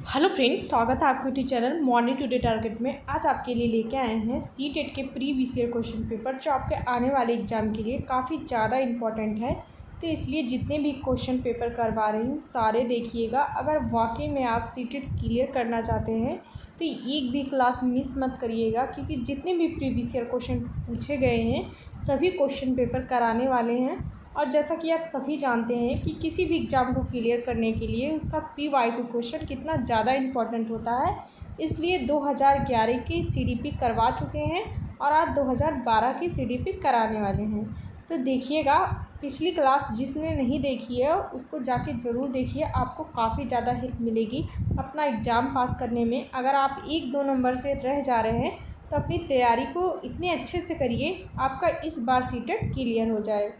Hello friends, स्वागत है आपके YouTube channel morning today target में। आज आपके लिए लेके आए हैं सीटेट के प्रीवियस ईयर क्वेश्चन पेपर, जो आपके आने वाले एग्जाम के लिए काफ़ी ज़्यादा इम्पॉर्टेंट है। तो इसलिए जितने भी क्वेश्चन पेपर करवा रही हूँ सारे देखिएगा। अगर वाकई में आप सीटेट क्लियर करना चाहते हैं तो एक भी क्लास मिस मत करिएगा, क्योंकि जितने भी प्रीवियस ईयर क्वेश्चन पूछे गए हैं सभी क्वेश्चन पेपर कराने वाले हैं। और जैसा कि आप सभी जानते हैं कि किसी भी एग्ज़ाम को क्लियर करने के लिए उसका PYQ क्वेश्चन कितना ज़्यादा इम्पोर्टेंट होता है, इसलिए 2011 की CDP करवा चुके हैं और आज 2012 की CDP कराने वाले हैं। तो देखिएगा, पिछली क्लास जिसने नहीं देखी है उसको जाके ज़रूर देखिए, आपको काफ़ी ज़्यादा हेल्प मिलेगी अपना एग्ज़ाम पास करने में। अगर आप 1-2 नंबर से रह जा रहे हैं तो अपनी तैयारी को इतने अच्छे से करिए, आपका इस बार सीटेट क्लियर हो जाए।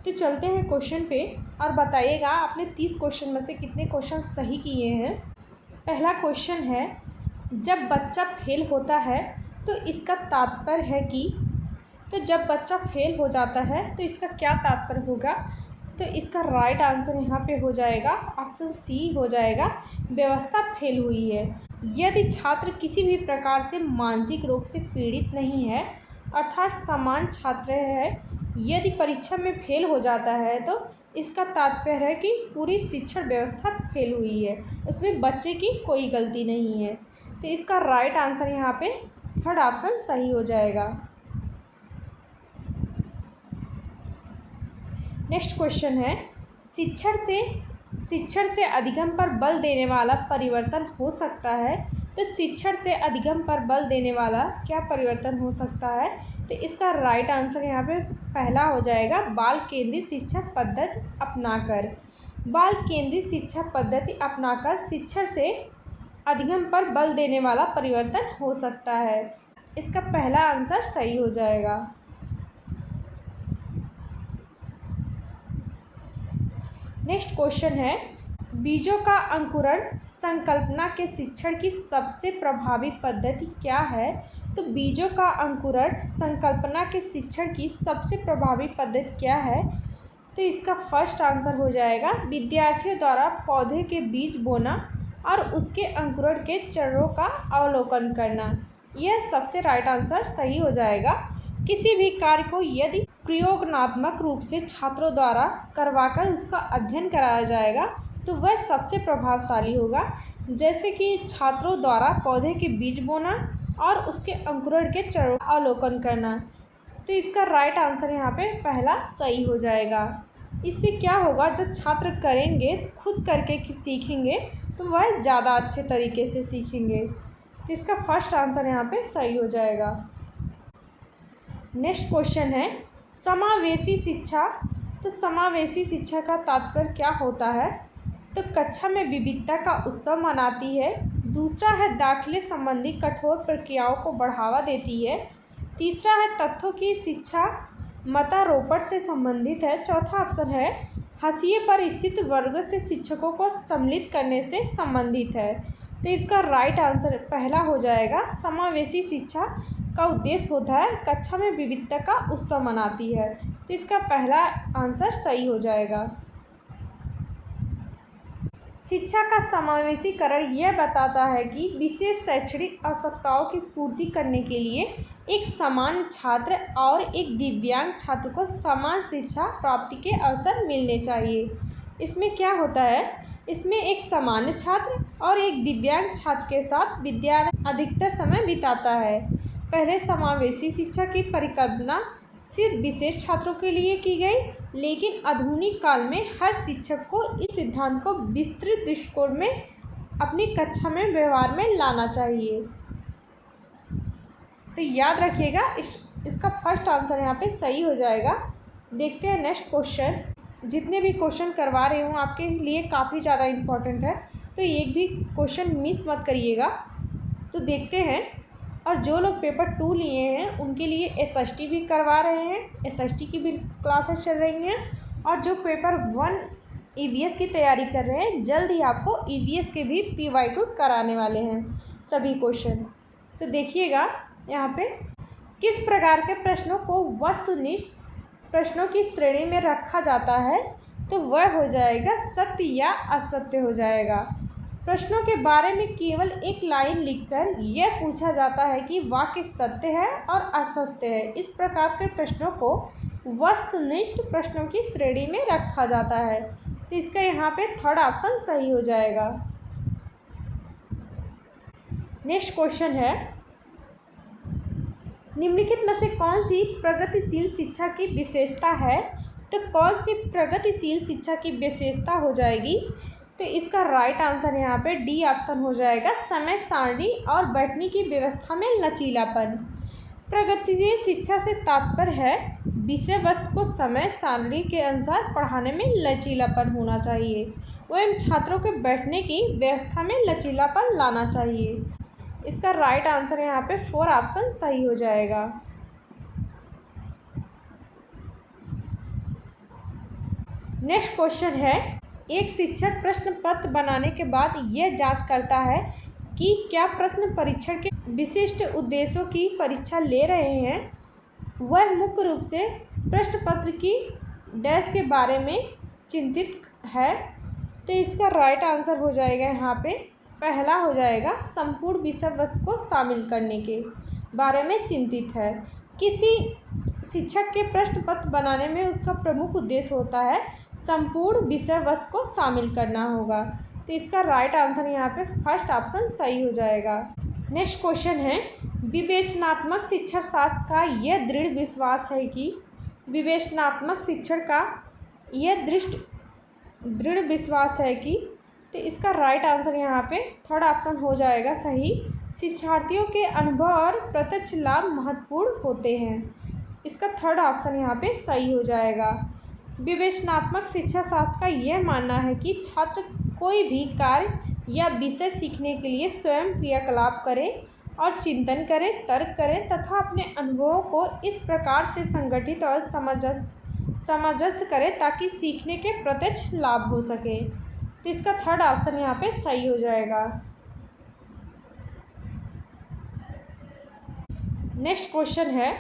तो चलते हैं क्वेश्चन पे और बताइएगा आपने 30 क्वेश्चन में से कितने क्वेश्चन सही किए हैं। पहला क्वेश्चन है, जब बच्चा फेल होता है तो इसका तात्पर्य है कि। तो जब बच्चा फेल हो जाता है तो इसका क्या तात्पर्य होगा। तो इसका राइट आंसर यहाँ पे हो जाएगा ऑप्शन सी हो जाएगा, व्यवस्था फेल हुई है। यदि छात्र किसी भी प्रकार से मानसिक रोग से पीड़ित नहीं है, अर्थात समान छात्र है, यदि परीक्षा में फेल हो जाता है तो इसका तात्पर्य है कि पूरी शिक्षण व्यवस्था फेल हुई है, उसमें बच्चे की कोई गलती नहीं है। तो इसका राइट आंसर यहाँ पे थर्ड ऑप्शन सही हो जाएगा। नेक्स्ट क्वेश्चन है, शिक्षण से अधिगम पर बल देने वाला परिवर्तन हो सकता है। तो शिक्षण से अधिगम पर बल देने वाला क्या परिवर्तन हो सकता है। तो इसका राइट आंसर यहाँ पे पहला हो जाएगा, बाल केंद्रित शिक्षा पद्धति अपनाकर। बाल केंद्रित शिक्षा पद्धति अपनाकर शिक्षण से अधिगम पर बल देने वाला परिवर्तन हो सकता है। इसका पहला आंसर सही हो जाएगा। नेक्स्ट क्वेश्चन है, बीजों का अंकुरण संकल्पना के शिक्षण की सबसे प्रभावी पद्धति क्या है। तो बीजों का अंकुरण संकल्पना के शिक्षण की सबसे प्रभावी पद्धति क्या है। तो इसका फर्स्ट आंसर हो जाएगा, विद्यार्थियों द्वारा पौधे के बीज बोना और उसके अंकुरण के चरणों का अवलोकन करना। यह सबसे राइट आंसर सही हो जाएगा। किसी भी कार्य को यदि प्रयोगात्मक रूप से छात्रों द्वारा करवाकर उसका अध्ययन कराया जाएगा तो वह सबसे प्रभावशाली होगा, जैसे कि छात्रों द्वारा पौधे के बीज बोना और उसके अंकुरण के चरणों का अवलोकन करना। तो इसका राइट आंसर यहाँ पे पहला सही हो जाएगा। इससे क्या होगा, जब छात्र करेंगे तो खुद करके सीखेंगे तो वह ज़्यादा अच्छे तरीके से सीखेंगे। तो इसका फर्स्ट आंसर यहाँ पे सही हो जाएगा। नेक्स्ट क्वेश्चन है, समावेशी शिक्षा। तो समावेशी शिक्षा का तात्पर्य क्या होता है। तो कक्षा में विविधता का उत्सव मनाती है। दूसरा है, दाखिले संबंधी कठोर प्रक्रियाओं को बढ़ावा देती है। तीसरा है, तथ्यों की शिक्षा मतारोपण से संबंधित है। चौथा ऑप्शन है, हाशिए पर स्थित वर्ग से शिक्षकों को सम्मिलित करने से संबंधित है। तो इसका राइट आंसर पहला हो जाएगा, समावेशी शिक्षा का उद्देश्य होता है कक्षा में विविधता का उत्सव मनाती है। तो इसका पहला आंसर सही हो जाएगा। शिक्षा का समावेशीकरण यह बताता है कि विशेष शैक्षणिक आवश्यकताओं की पूर्ति करने के लिए एक सामान्य छात्र और एक दिव्यांग छात्र को समान शिक्षा प्राप्ति के अवसर मिलने चाहिए। इसमें क्या होता है, इसमें एक सामान्य छात्र और एक दिव्यांग छात्र के साथ विद्यार्थी अधिकतर समय बिताता है। पहले समावेशी शिक्षा की परिकल्पना सिर्फ विशेष छात्रों के लिए की गई, लेकिन आधुनिक काल में हर शिक्षक को इस सिद्धांत को विस्तृत दृष्टिकोण में अपनी कक्षा में व्यवहार में लाना चाहिए। तो याद रखिएगा, इसका फर्स्ट आंसर यहाँ पे सही हो जाएगा। देखते हैं नेक्स्ट क्वेश्चन। जितने भी क्वेश्चन करवा रही हूँ आपके लिए काफ़ी ज़्यादा इम्पोर्टेंट है, तो एक भी क्वेश्चन मिस मत करिएगा। तो देखते हैं, और जो लोग पेपर 2 लिए हैं उनके लिए SST भी करवा रहे हैं, SST की भी क्लासेस चल रही हैं। और जो पेपर 1 EVS की तैयारी कर रहे हैं, जल्द ही आपको EVS के भी PYQ कराने वाले हैं सभी क्वेश्चन। तो देखिएगा यहाँ पे, किस प्रकार के प्रश्नों को वस्तुनिष्ठ प्रश्नों की श्रेणी में रखा जाता है। तो वह हो जाएगा सत्य या असत्य हो जाएगा। प्रश्नों के बारे में केवल एक लाइन लिखकर यह पूछा जाता है कि वाक्य सत्य है और असत्य है। इस प्रकार के प्रश्नों को वस्तुनिष्ठ प्रश्नों की श्रेणी में रखा जाता है। तो इसका यहाँ पे थर्ड ऑप्शन सही हो जाएगा। नेक्स्ट क्वेश्चन है, निम्नलिखित में से कौन सी प्रगतिशील शिक्षा की विशेषता है? तो कौन सी प्रगतिशील शिक्षा की विशेषता हो जाएगी? तो इसका राइट आंसर यहाँ पे डी ऑप्शन हो जाएगा, समय सारणी और बैठने की व्यवस्था में लचीलापन। प्रगतिशील शिक्षा से तात्पर्य है विषय वस्तु को समय सारणी के अनुसार पढ़ाने में लचीलापन होना चाहिए एवं छात्रों के बैठने की व्यवस्था में लचीलापन लाना चाहिए। इसका राइट आंसर यहाँ पे 4 ऑप्शन सही हो जाएगा। नेक्स्ट क्वेश्चन है, एक शिक्षक प्रश्न पत्र बनाने के बाद यह जांच करता है कि क्या प्रश्न परीक्षण के विशिष्ट उद्देश्यों की परीक्षा ले रहे हैं। वह मुख्य रूप से प्रश्न पत्र की डैश के बारे में चिंतित है। तो इसका राइट आंसर हो जाएगा यहाँ पे पहला हो जाएगा, संपूर्ण विषय वस्तु को शामिल करने के बारे में चिंतित है। किसी शिक्षक के प्रश्न पत्र बनाने में उसका प्रमुख उद्देश्य होता है संपूर्ण विषय वस्तु को शामिल करना होगा। तो इसका राइट आंसर यहाँ पे फर्स्ट ऑप्शन सही हो जाएगा। नेक्स्ट क्वेश्चन है, विवेचनात्मक शिक्षण शास्त्र का यह दृढ़ विश्वास है कि विवेचनात्मक शिक्षण का यह दृढ़ विश्वास है कि तो इसका राइट आंसर यहाँ पे थर्ड ऑप्शन हो जाएगा सही, शिक्षार्थियों के अनुभव और प्रत्यक्ष लाभ महत्वपूर्ण होते हैं। इसका थर्ड ऑप्शन यहाँ पे सही हो जाएगा। विवेचनात्मक शिक्षा शास्त्र का यह मानना है कि छात्र कोई भी कार्य या विषय सीखने के लिए स्वयं क्रियाकलाप करें और चिंतन करें, तर्क करें तथा अपने अनुभवों को इस प्रकार से संगठित और सामंजस्य करें ताकि सीखने के प्रत्यक्ष लाभ हो सके। तो इसका थर्ड ऑप्शन यहाँ पे सही हो जाएगा। नेक्स्ट क्वेश्चन है,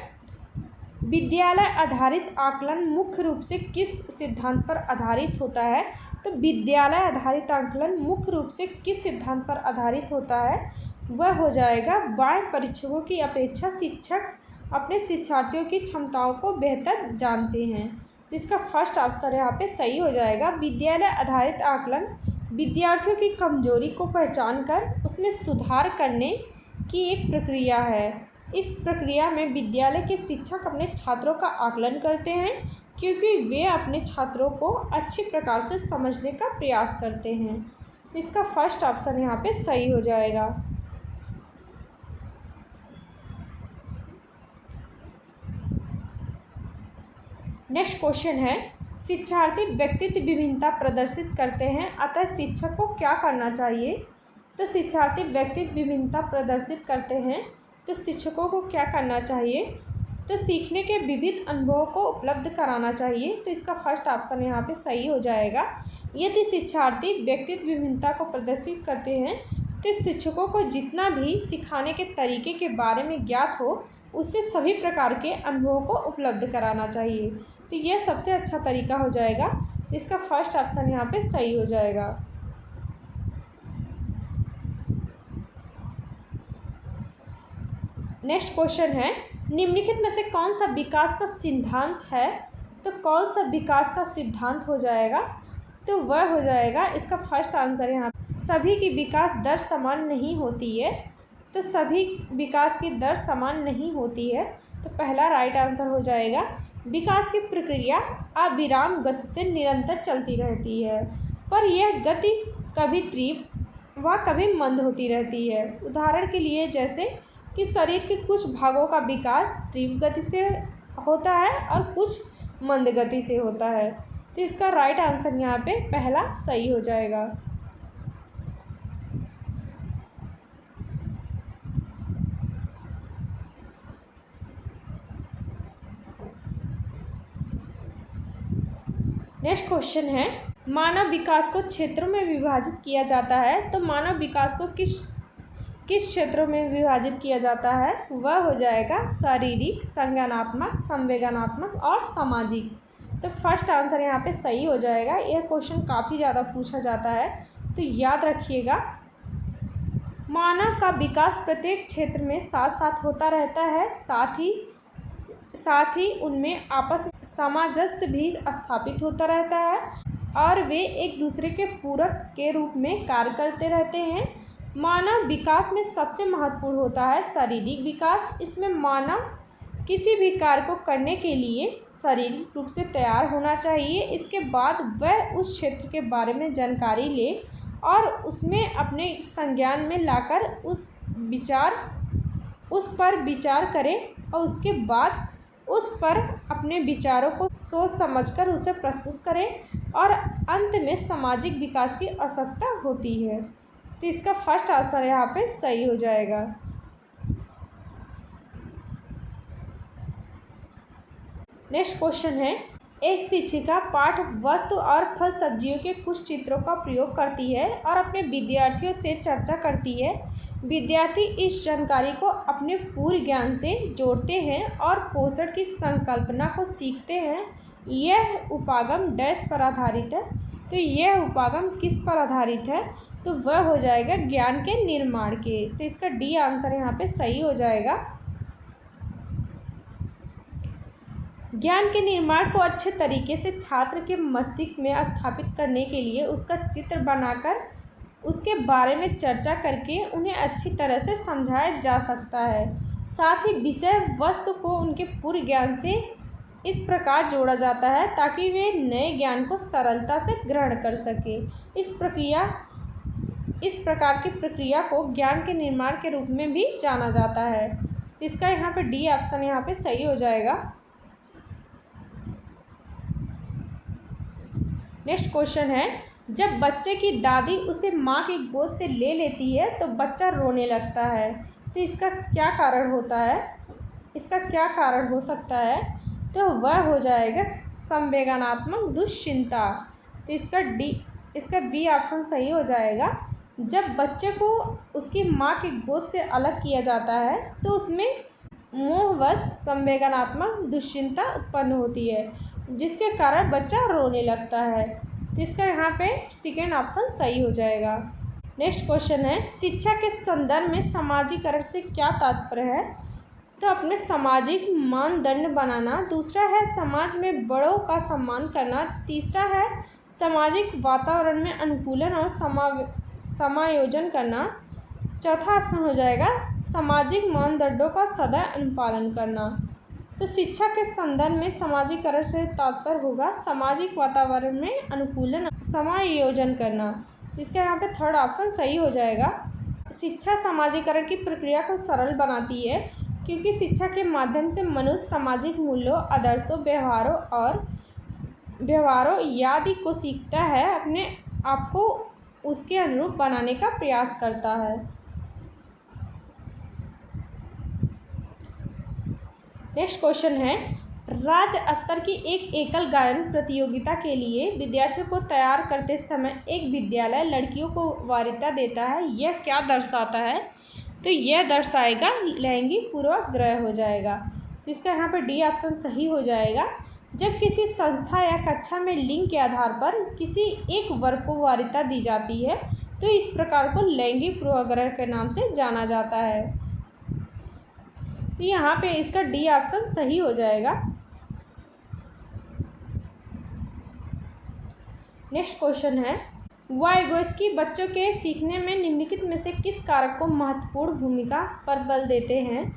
विद्यालय आधारित आकलन मुख्य रूप से किस सिद्धांत पर आधारित होता है। तो विद्यालय आधारित आकलन मुख्य रूप से किस सिद्धांत पर आधारित होता है, वह हो जाएगा बाह्य परीक्षकों की अपेक्षा शिक्षक अपने शिक्षार्थियों की क्षमताओं को बेहतर जानते हैं। तो इसका फर्स्ट आंसर यहाँ पे सही हो जाएगा। विद्यालय आधारित आकलन विद्यार्थियों की कमजोरी को पहचान कर उसमें सुधार करने की एक प्रक्रिया है। इस प्रक्रिया में विद्यालय के शिक्षक अपने छात्रों का आकलन करते हैं क्योंकि वे अपने छात्रों को अच्छी प्रकार से समझने का प्रयास करते हैं। इसका फर्स्ट ऑप्शन यहाँ पे सही हो जाएगा। नेक्स्ट क्वेश्चन है, शिक्षार्थी व्यक्तित्व विभिन्नता प्रदर्शित करते हैं अतः शिक्षक को क्या करना चाहिए। तो शिक्षार्थी व्यक्तित्व विभिन्नता प्रदर्शित करते हैं तो शिक्षकों को क्या करना चाहिए। तो सीखने के विविध अनुभवों को उपलब्ध कराना चाहिए। तो इसका फर्स्ट ऑप्शन यहाँ पे सही हो जाएगा। यदि शिक्षार्थी व्यक्तित्व विभिन्नता को प्रदर्शित करते हैं तो शिक्षकों को जितना भी सिखाने के तरीके के बारे में ज्ञात हो उससे सभी प्रकार के अनुभवों को उपलब्ध कराना चाहिए। तो यह सबसे अच्छा तरीका हो जाएगा। इसका फर्स्ट ऑप्शन यहाँ पे सही हो जाएगा। नेक्स्ट क्वेश्चन है, निम्नलिखित में से कौन सा विकास का सिद्धांत है। तो कौन सा विकास का सिद्धांत हो जाएगा, तो वह हो जाएगा इसका फर्स्ट आंसर यहाँ सभी की विकास दर समान नहीं होती है। तो सभी विकास की दर समान नहीं होती है। तो पहला राइट आंसर हो जाएगा, विकास की प्रक्रिया अविराम गति से निरंतर चलती रहती है पर यह गति कभी तीव्र व कभी मंद होती रहती है। उदाहरण के लिए जैसे कि शरीर के कुछ भागों का विकास तीव्र गति से होता है और कुछ मंद गति से होता है। तो इसका राइट आंसर यहाँ पे पहला सही हो जाएगा। नेक्स्ट क्वेश्चन है, मानव विकास को क्षेत्रों में विभाजित किया जाता है। तो मानव विकास को किस क्षेत्रों में विभाजित किया जाता है, वह हो जाएगा शारीरिक, संज्ञानात्मक, संवेदनात्मक और सामाजिक। तो फर्स्ट आंसर यहाँ पे सही हो जाएगा। यह क्वेश्चन काफ़ी ज़्यादा पूछा जाता है तो याद रखिएगा, मानव का विकास प्रत्येक क्षेत्र में साथ साथ होता रहता है, साथ ही उनमें आपस में सामंजस्य भी स्थापित होता रहता है और वे एक दूसरे के पूरक के रूप में कार्य करते रहते हैं। मानव विकास में सबसे महत्वपूर्ण होता है शारीरिक विकास। इसमें मानव किसी भी कार्य को करने के लिए शारीरिक रूप से तैयार होना चाहिए। इसके बाद वह उस क्षेत्र के बारे में जानकारी ले और उसमें अपने संज्ञान में लाकर उस पर विचार करे और उसके बाद उस पर अपने विचारों को सोच समझकर उसे प्रस्तुत करें और अंत में सामाजिक विकास की आवश्यकता होती है। तो इसका फर्स्ट आंसर यहाँ पे सही हो जाएगा। नेक्स्ट क्वेश्चन है, एक शिक्षिका पाठ वस्तु और फल सब्जियों के कुछ चित्रों का प्रयोग करती है और अपने विद्यार्थियों से चर्चा करती है। विद्यार्थी इस जानकारी को अपने पूरे ज्ञान से जोड़ते हैं और पोषण की संकल्पना को सीखते हैं। यह उपागम डैश पर आधारित है। तो यह उपागम किस पर आधारित है? तो वह हो जाएगा ज्ञान के निर्माण के। तो इसका डी आंसर यहाँ पे सही हो जाएगा। ज्ञान के निर्माण को अच्छे तरीके से छात्र के मस्तिष्क में स्थापित करने के लिए उसका चित्र बनाकर उसके बारे में चर्चा करके उन्हें अच्छी तरह से समझाया जा सकता है। साथ ही विषय वस्तु को उनके पूरे ज्ञान से इस प्रकार जोड़ा जाता है ताकि वे नए ज्ञान को सरलता से ग्रहण कर सके। इस प्रकार की प्रक्रिया को ज्ञान के निर्माण के रूप में भी जाना जाता है। तो इसका यहाँ पे डी ऑप्शन यहाँ पे सही हो जाएगा। नेक्स्ट क्वेश्चन है, जब बच्चे की दादी उसे माँ की गोद से ले लेती है तो बच्चा रोने लगता है। तो इसका क्या कारण होता है? इसका क्या कारण हो सकता है? तो वह हो जाएगा संवेदनात्मक दुश्चिंता। तो इसका बी ऑप्शन सही हो जाएगा। जब बच्चे को उसकी माँ की गोद से अलग किया जाता है तो उसमें मोहवश संवेदनात्मक दुश्चिंता उत्पन्न होती है, जिसके कारण बच्चा रोने लगता है। तो इसका यहाँ पे सेकेंड ऑप्शन सही हो जाएगा। नेक्स्ट क्वेश्चन है, शिक्षा के संदर्भ में सामाजिकरण से क्या तात्पर्य है? तो अपने सामाजिक मानदंड बनाना। दूसरा है समाज में बड़ों का सम्मान करना। तीसरा है सामाजिक वातावरण में अनुकूलन और समायोजन करना। चौथा ऑप्शन हो जाएगा सामाजिक मानदंडों का सदैव अनुपालन करना। तो शिक्षा के संदर्भ में सामाजिकरण से तात्पर्य होगा सामाजिक वातावरण में अनुकूलन समायोजन करना। इसका यहाँ पे थर्ड ऑप्शन सही हो जाएगा। शिक्षा सामाजिकरण की प्रक्रिया को सरल बनाती है क्योंकि शिक्षा के माध्यम से मनुष्य सामाजिक मूल्यों, आदर्शों, व्यवहारों आदि को सीखता है, अपने आप को उसके अनुरूप बनाने का प्रयास करता है। नेक्स्ट क्वेश्चन है, राज्य स्तर की एक एकल गायन प्रतियोगिता के लिए विद्यार्थियों को तैयार करते समय एक विद्यालय लड़कियों को वरीयता देता है। यह क्या दर्शाता है? तो यह दर्शाएगा लैंगिक पूर्वाग्रह हो जाएगा। इसका यहाँ पर डी ऑप्शन सही हो जाएगा। जब किसी संस्था या कक्षा में लिंग के आधार पर किसी एक वर्ग को वरीयता दी जाती है तो इस प्रकार को लैंगिक पूर्वाग्रह के नाम से जाना जाता है। तो यहाँ पे इसका डी ऑप्शन सही हो जाएगा। नेक्स्ट क्वेश्चन है, वाइगोस्की बच्चों के सीखने में निम्नलिखित में से किस कारक को महत्वपूर्ण भूमिका पर बल देते हैं?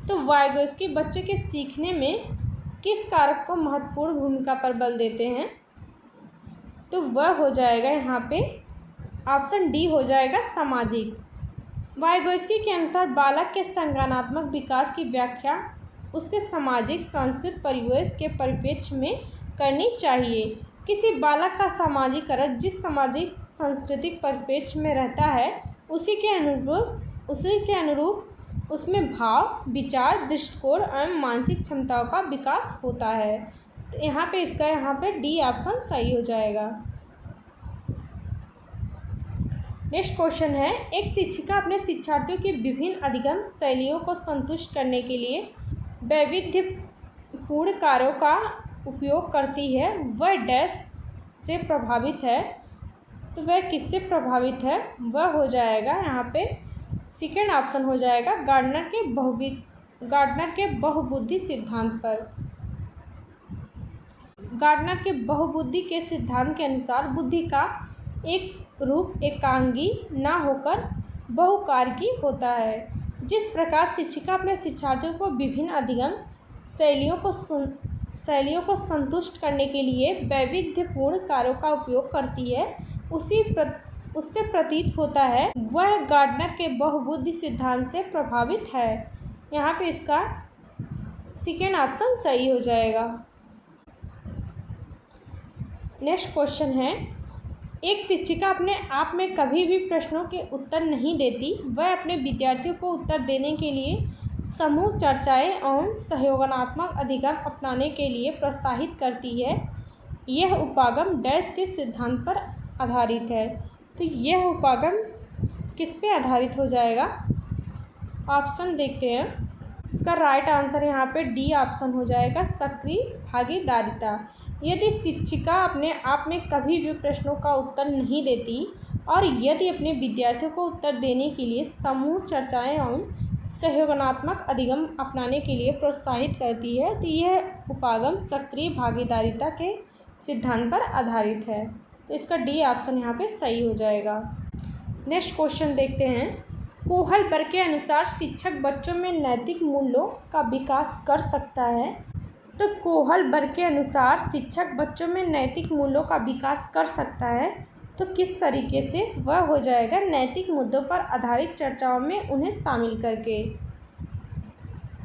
तो वाइगोस्की बच्चों के सीखने में किस कारक को महत्वपूर्ण भूमिका पर बल देते हैं? तो वह हो जाएगा यहाँ पे ऑप्शन डी हो जाएगा सामाजिक। वाइगोस्की के अनुसार बालक के संज्ञानात्मक विकास की व्याख्या उसके सामाजिक सांस्कृतिक परिवेश के परिप्रेक्ष्य में करनी चाहिए। किसी बालक का सामाजिकरण जिस सामाजिक सांस्कृतिक परिप्रेक्ष्य में रहता है उसी के अनुरूप उसमें भाव, विचार, दृष्टिकोण एवं मानसिक क्षमताओं का विकास होता है। तो यहाँ पे डी ऑप्शन सही हो जाएगा। नेक्स्ट क्वेश्चन है, एक शिक्षिका अपने शिक्षार्थियों की विभिन्न अधिगम शैलियों को संतुष्ट करने के लिए वैविध्यपूर्ण कार्यों का उपयोग करती है। वह डैश से प्रभावित है। तो वह किससे प्रभावित है? वह हो जाएगा यहाँ पे सेकेंड ऑप्शन हो जाएगा गार्डनर के बहुबुद्धि सिद्धांत पर। गार्डनर के बहुबुद्धि के सिद्धांत के अनुसार बुद्धि का एक रूप एकांगी ना होकर बहुकारकी होता है। जिस प्रकार शिक्षिका अपने शिक्षार्थियों को विभिन्न अधिगम शैलियों को संतुष्ट करने के लिए वैविध्यपूर्ण कार्यों का उपयोग करती है, उससे प्रतीत होता है वह गार्डनर के बहुबुद्धि सिद्धांत से प्रभावित है। यहाँ पे इसका सेकेंड ऑप्शन सही हो जाएगा। नेक्स्ट क्वेश्चन है, एक शिक्षिका अपने आप में कभी भी प्रश्नों के उत्तर नहीं देती, वह अपने विद्यार्थियों को उत्तर देने के लिए समूह चर्चाएं एवं सहयोगात्मक अधिगम अपनाने के लिए प्रोत्साहित करती है। यह उपागम डैश के सिद्धांत पर आधारित है। तो यह उपागम किस पे आधारित हो जाएगा? ऑप्शन देखते हैं। इसका राइट आंसर यहाँ पे डी ऑप्शन हो जाएगा, सक्रिय भागीदारिता। यदि शिक्षिका अपने आप में कभी भी प्रश्नों का उत्तर नहीं देती और यदि अपने विद्यार्थियों को उत्तर देने के लिए समूह चर्चाएं एवं सहयोगात्मक अधिगम अपनाने के लिए प्रोत्साहित करती है, तो यह उपागम सक्रिय भागीदारिता के सिद्धांत पर आधारित है। तो इसका डी ऑप्शन यहाँ पे सही हो जाएगा। नेक्स्ट क्वेश्चन देखते हैं। कोहलबर्ग के अनुसार शिक्षक बच्चों में नैतिक मूल्यों का विकास कर सकता है। तो कोहलबर्ग के अनुसार शिक्षक बच्चों में नैतिक मूल्यों का विकास कर सकता है, तो किस तरीके से? वह हो जाएगा नैतिक मुद्दों पर आधारित चर्चाओं में उन्हें शामिल करके।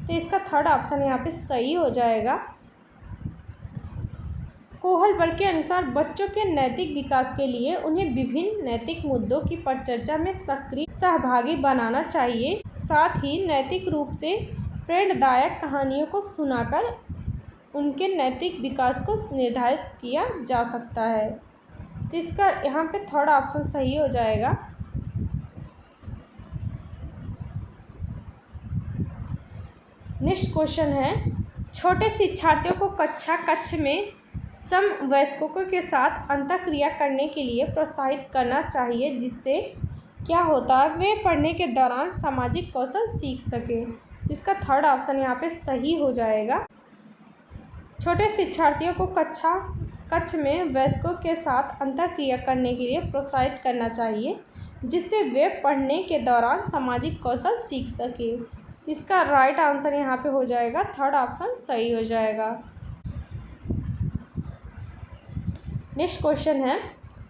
तो इसका थर्ड ऑप्शन यहाँ पे सही हो जाएगा। कोहलबर्ग के अनुसार बच्चों के नैतिक विकास के लिए उन्हें विभिन्न नैतिक मुद्दों की परिचर्चा में सक्रिय सहभागी बनाना चाहिए। साथ ही नैतिक रूप से प्रेरणादायक कहानियों को सुनाकर उनके नैतिक विकास को निर्धारित किया जा सकता है। तो इसका यहाँ पे थर्ड ऑप्शन सही हो जाएगा। नेक्स्ट क्वेश्चन है, छोटे शिक्षार्थियों को कक्ष में समवयस्कों के साथ अंतःक्रिया करने के लिए प्रोत्साहित करना चाहिए, जिससे क्या होता है, वे पढ़ने के दौरान सामाजिक कौशल सीख सके। इसका थर्ड ऑप्शन यहाँ पे सही हो जाएगा। छोटे शिक्षार्थियों को कक्ष में वयस्कों के साथ अंतःक्रिया करने के लिए प्रोत्साहित करना चाहिए, जिससे वे पढ़ने के दौरान सामाजिक कौशल सीख सके। इसका राइट आंसर यहाँ पे हो जाएगा, थर्ड ऑप्शन सही हो जाएगा। नेक्स्ट क्वेश्चन है,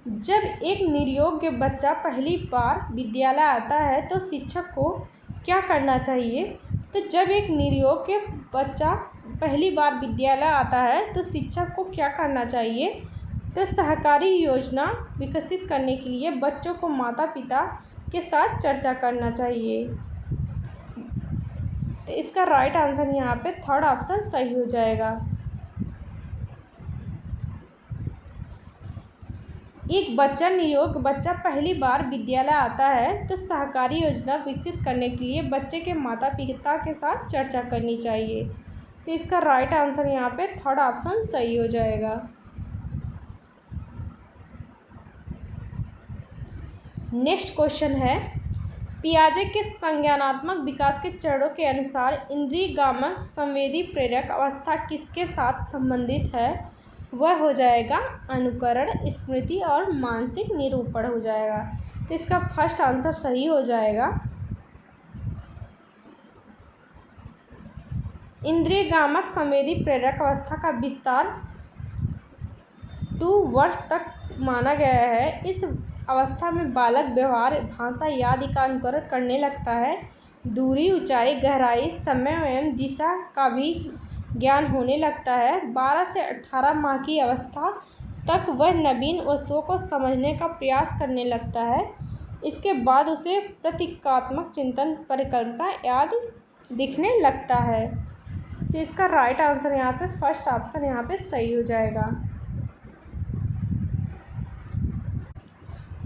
जब एक निरयोग्य बच्चा पहली बार विद्यालय आता है तो शिक्षक को क्या करना चाहिए? तो जब एक निरयोग्य बच्चा पहली बार विद्यालय आता है तो शिक्षक को क्या करना चाहिए? तो सहकारी योजना विकसित करने के लिए बच्चों को माता पिता के साथ चर्चा करना चाहिए। तो इसका राइट आंसर यहाँ पे थर्ड ऑप्शन सही हो जाएगा। एक बच्चा निरयोग्य बच्चा पहली बार विद्यालय आता है तो सहकारी योजना विकसित करने के लिए बच्चे के माता पिता के साथ चर्चा करनी चाहिए। तो इसका राइट आंसर यहाँ पे थर्ड ऑप्शन सही हो जाएगा। नेक्स्ट क्वेश्चन है, पियाजे के संज्ञानात्मक विकास के चरणों के अनुसार इंद्रियगामक संवेदी प्रेरक अवस्था किसके साथ संबंधित है? वह हो जाएगा अनुकरण, स्मृति और मानसिक निरूपण हो जाएगा। तो इसका फर्स्ट आंसर सही हो जाएगा। इंद्रियगामक संवेदी प्रेरक अवस्था का विस्तार 2 वर्ष तक माना गया है। इस अवस्था में बालक व्यवहार, भाषा, याद का अनुकरण करने लगता है। दूरी, ऊंचाई, गहराई, समय एवं दिशा का भी ज्ञान होने लगता है। 12 से 18 माह की अवस्था तक वह नवीन वस्तुओं को समझने का प्रयास करने लगता है। इसके बाद उसे प्रतीकात्मक चिंतन, परिकल्पना, याद दिखने लगता है। तो इसका राइट आंसर यहाँ पे फर्स्ट ऑप्शन यहाँ पे सही हो जाएगा।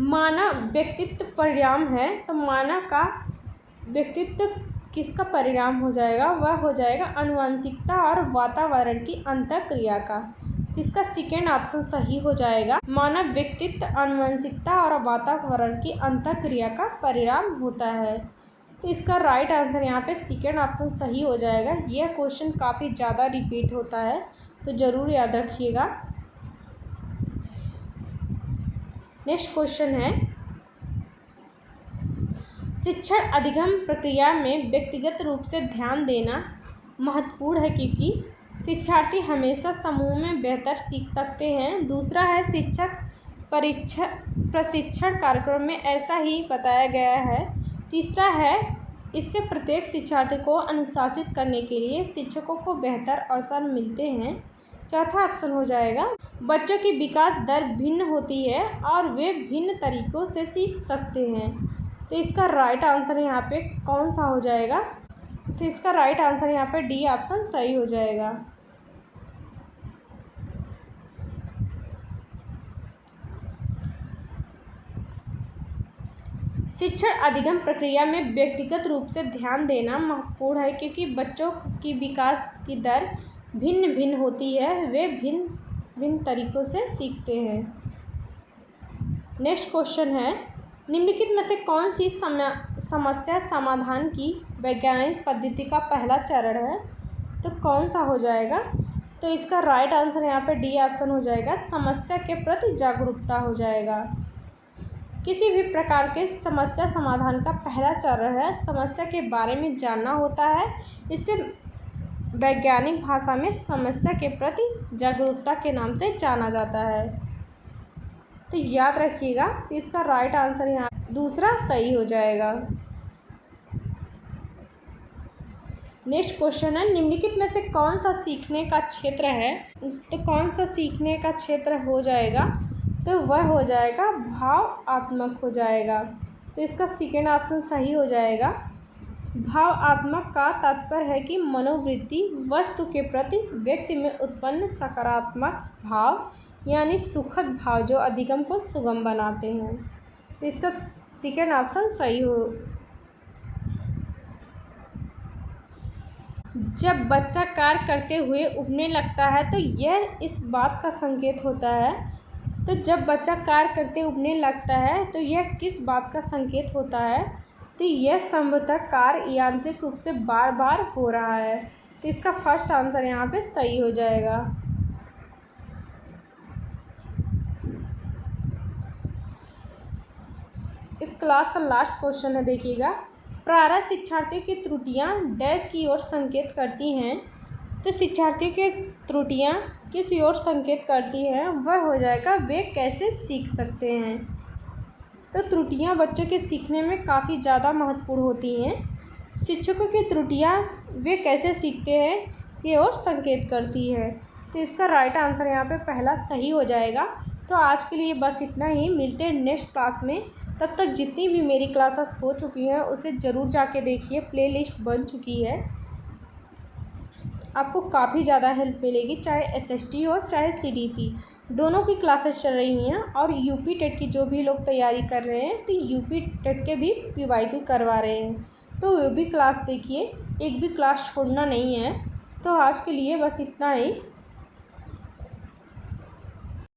मानव व्यक्तित्व परिणाम है, तो मानव का व्यक्तित्व किसका परिणाम हो जाएगा? वह हो जाएगा आनुवंशिकता और वातावरण की अंतःक्रिया का। तो इसका सेकेंड ऑप्शन सही हो जाएगा। मानव व्यक्तित्व आनुवंशिकता और वातावरण की अंतःक्रिया का परिणाम होता है। तो इसका राइट आंसर यहाँ पे सेकेंड ऑप्शन सही हो जाएगा। यह क्वेश्चन काफ़ी ज़्यादा रिपीट होता है, तो ज़रूर याद रखिएगा। नेक्स्ट क्वेश्चन है, शिक्षण अधिगम प्रक्रिया में व्यक्तिगत रूप से ध्यान देना महत्वपूर्ण है क्योंकि शिक्षार्थी हमेशा समूह में बेहतर सीख सकते हैं। दूसरा है, शिक्षक प्रशिक्षण कार्यक्रम में ऐसा ही बताया गया है। तीसरा है, इससे प्रत्येक शिक्षार्थी को अनुशासित करने के लिए शिक्षकों को बेहतर अवसर मिलते हैं। चौथा ऑप्शन हो जाएगा, बच्चों की विकास दर भिन्न होती है और वे भिन्न तरीक़ों से सीख सकते हैं। तो इसका राइट आंसर यहाँ पे कौन सा हो जाएगा? तो इसका राइट आंसर यहाँ पे डी ऑप्शन सही हो जाएगा। शिक्षण अधिगम प्रक्रिया में व्यक्तिगत रूप से ध्यान देना महत्वपूर्ण है क्योंकि बच्चों की विकास की दर भिन्न भिन्न होती है, वे भिन्न भिन्न तरीक़ों से सीखते हैं। नेक्स्ट क्वेश्चन है, निम्नलिखित में से कौन सी समस्या समाधान की वैज्ञानिक पद्धति का पहला चरण है? तो कौन सा हो जाएगा? तो इसका राइट आंसर यहाँ पे डी ऑप्शन हो जाएगा, समस्या के प्रति जागरूकता हो जाएगा। किसी भी प्रकार के समस्या समाधान का पहला चरण है समस्या के बारे में जानना होता है। इसे वैज्ञानिक भाषा में समस्या के प्रति जागरूकता के नाम से जाना जाता है। तो याद रखिएगा, तो इसका राइट आंसर यहाँ दूसरा सही हो जाएगा। नेक्स्ट क्वेश्चन है, निम्नलिखित में से कौन सा सीखने का क्षेत्र है? तो कौन सा सीखने का क्षेत्र हो जाएगा? तो वह हो जाएगा भावात्मक हो जाएगा। तो इसका सेकेंड ऑप्शन सही हो जाएगा। भावात्मक का तात्पर्य है कि मनोवृत्ति वस्तु के प्रति व्यक्ति में उत्पन्न सकारात्मक भाव यानी सुखद भाव जो अधिगम को सुगम बनाते हैं। तो इसका सेकेंड ऑप्शन सही हो। जब बच्चा कार्य करते हुए उबने लगता है तो यह इस बात का संकेत होता है। तो जब बच्चा कार्य करते उबने लगता है तो यह किस बात का संकेत होता है? तो यह संभवतः कार्य यांत्रिक रूप से बार बार हो रहा है। तो इसका फर्स्ट आंसर यहाँ पे सही हो जाएगा। इस क्लास का लास्ट क्वेश्चन है, देखिएगा, प्रारंभ शिक्षार्थियों की त्रुटियां डैश की ओर संकेत करती हैं। तो शिक्षार्थियों की त्रुटियां किस ओर संकेत करती हैं? वह हो जाएगा वे कैसे सीख सकते हैं। तो त्रुटियां बच्चों के सीखने में काफ़ी ज़्यादा महत्वपूर्ण होती हैं। शिक्षकों की त्रुटियां वे कैसे सीखते हैं की ओर संकेत करती है। तो इसका राइट आंसर यहाँ पे पहला सही हो जाएगा। तो आज के लिए बस इतना ही, मिलते हैं नेक्स्ट क्लास में। तब तक जितनी भी मेरी क्लासेस हो चुकी हैं उसे ज़रूर जाके देखिए, प्लेलिस्ट बन चुकी है, आपको काफ़ी ज़्यादा हेल्प मिलेगी। चाहे एसएसटी हो चाहे सीडीपी, दोनों की क्लासेस चल रही हैं। और यूपी टेट की जो भी लोग तैयारी कर रहे हैं तो यूपी टेट के भी पीवाईक्यू करवा रहे हैं, तो वो भी क्लास देखिए, एक भी क्लास छोड़ना नहीं है। तो आज के लिए बस इतना ही।